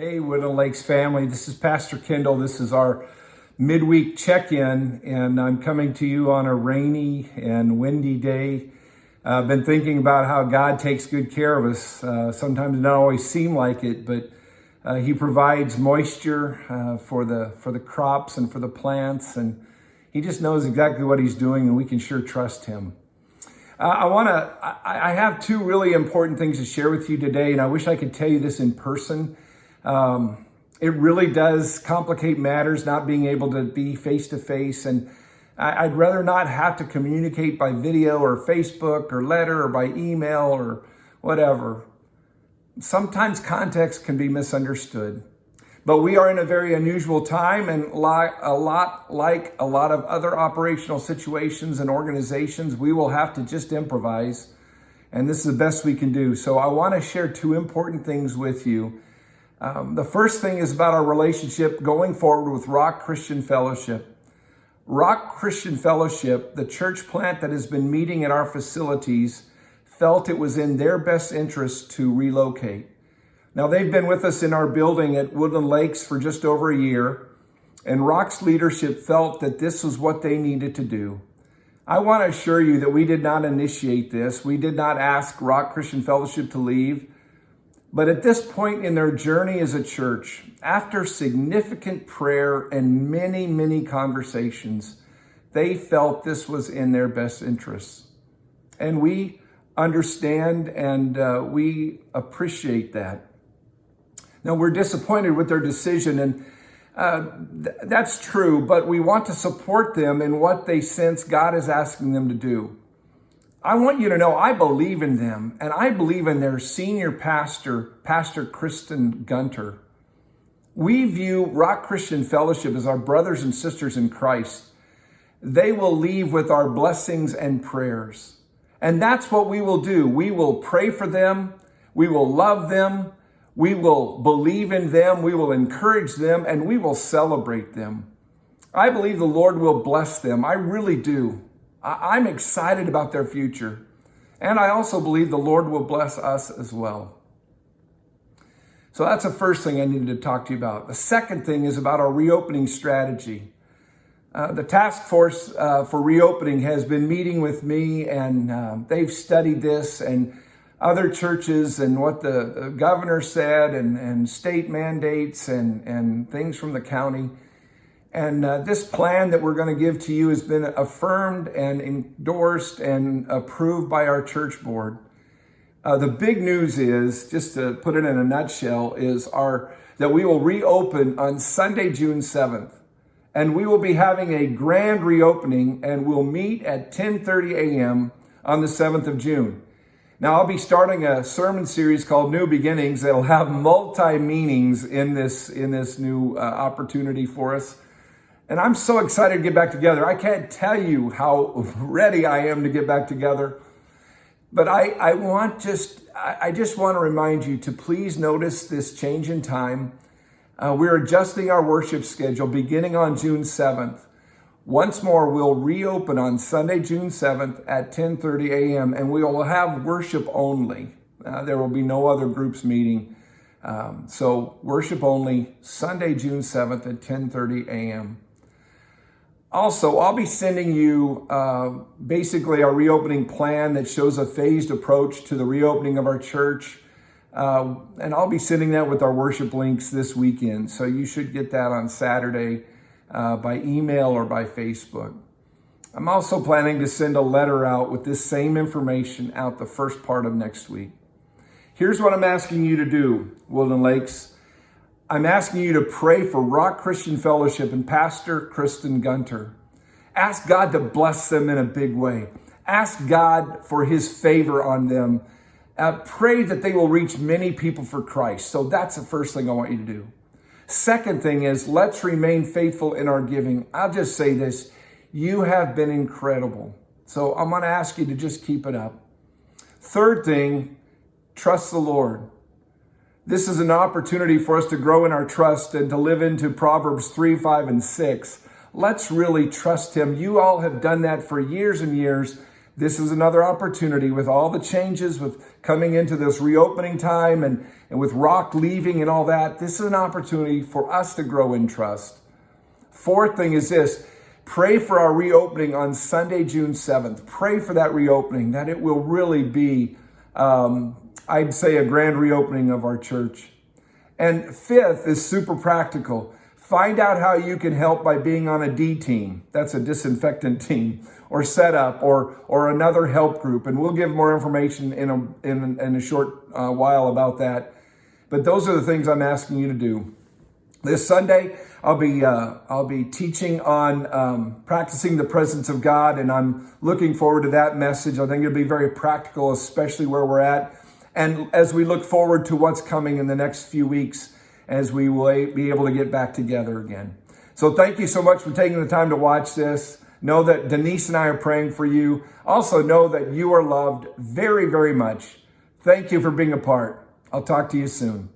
Hey, Woodland Lakes family, this is Pastor Kendall. This is our Midweek Check-In, and I'm coming to you on a rainy and windy day. I've been thinking about how God takes good care of us. Sometimes it don't always seem like it, but He provides moisture for the crops and for the plants, and He just knows exactly what He's doing, and we can sure trust Him. I have two really important things to share with you today, and I wish I could tell you this in person. It really does complicate matters, not being able to be face to face. And I'd rather not have to communicate by video or Facebook or letter or by email or whatever. Sometimes context can be misunderstood, but we are in a very unusual time, and a lot of other operational situations and organizations, we will have to just improvise. And this is the best we can do. So I want to share two important things with you. The first thing is about our relationship going forward with Rock Christian Fellowship. Rock Christian Fellowship, the church plant that has been meeting at our facilities, felt it was in their best interest to relocate. Now, they've been with us in our building at Woodland Lakes for just over a year, and Rock's leadership felt that this was what they needed to do. I want to assure you that we did not initiate this. We did not ask Rock Christian Fellowship to leave. But at this point in their journey as a church, after significant prayer and many, many conversations, they felt this was in their best interests. And we understand and we appreciate that. Now, we're disappointed with their decision, and that's true, but we want to support them in what they sense God is asking them to do. I want you to know I believe in them, and I believe in their senior pastor, Pastor Kristen Gunter. We view Rock Christian Fellowship as our brothers and sisters in Christ. They will leave with our blessings and prayers. And that's what we will do. We will pray for them. We will love them. We will believe in them. We will encourage them, and we will celebrate them. I believe the Lord will bless them. I really do. I'm excited about their future. And I also believe the Lord will bless us as well. So that's the first thing I needed to talk to you about. The second thing is about our reopening strategy. The task force for reopening has been meeting with me, and they've studied this and other churches and what the governor said and state mandates and things from the county. And this plan that we're going to give to you has been affirmed and endorsed and approved by our church board. The big news is, just to put it in a nutshell, is that we will reopen on Sunday, June 7th. And we will be having a grand reopening, and we'll meet at 10:30 a.m. on the 7th of June. Now, I'll be starting a sermon series called New Beginnings that'll have multi-meanings in this new opportunity for us. And I'm so excited to get back together. I can't tell you how ready I am to get back together. But I just want to remind you to please notice this change in time. We're adjusting our worship schedule beginning on June 7th. Once more, we'll reopen on Sunday, June 7th at 10:30 a.m. and we will have worship only. There will be no other groups meeting. So worship only, Sunday, June 7th at 10:30 a.m. Also, I'll be sending you basically our reopening plan that shows a phased approach to the reopening of our church. And I'll be sending that with our worship links this weekend. So you should get that on Saturday by email or by Facebook. I'm also planning to send a letter out with this same information out the first part of next week. Here's what I'm asking you to do, Woodland Lakes. I'm asking you to pray for Rock Christian Fellowship and Pastor Kristen Gunter. Ask God to bless them in a big way. Ask God for His favor on them. Pray that they will reach many people for Christ. So that's the first thing I want you to do. Second thing is, let's remain faithful in our giving. I'll just say this. You have been incredible. So I'm going to ask you to just keep it up. Third thing, trust the Lord. This is an opportunity for us to grow in our trust and to live into Proverbs 3, 5, and 6. Let's really trust Him. You all have done that for years and years. this is another opportunity with all the changes, with coming into this reopening time and with Rock leaving and all that. This is an opportunity for us to grow in trust. Fourth thing is this: pray for our reopening on Sunday, June 7th. Pray for that reopening, that it will really be, I'd say, a grand reopening of our church. And fifth is super practical. Find out how you can help by being on a D team. That's a disinfectant team, or setup, or another help group. And we'll give more information in a short while about that. But those are the things I'm asking you to do. This Sunday, I'll be teaching on practicing the presence of God, and I'm looking forward to that message. I think it'll be very practical, especially where we're at. And as we look forward to what's coming in the next few weeks, as we will be able to get back together again. So thank you so much for taking the time to watch this. Know that Denise and I are praying for you. Also know that you are loved very, very much. Thank you for being a part. I'll talk to you soon.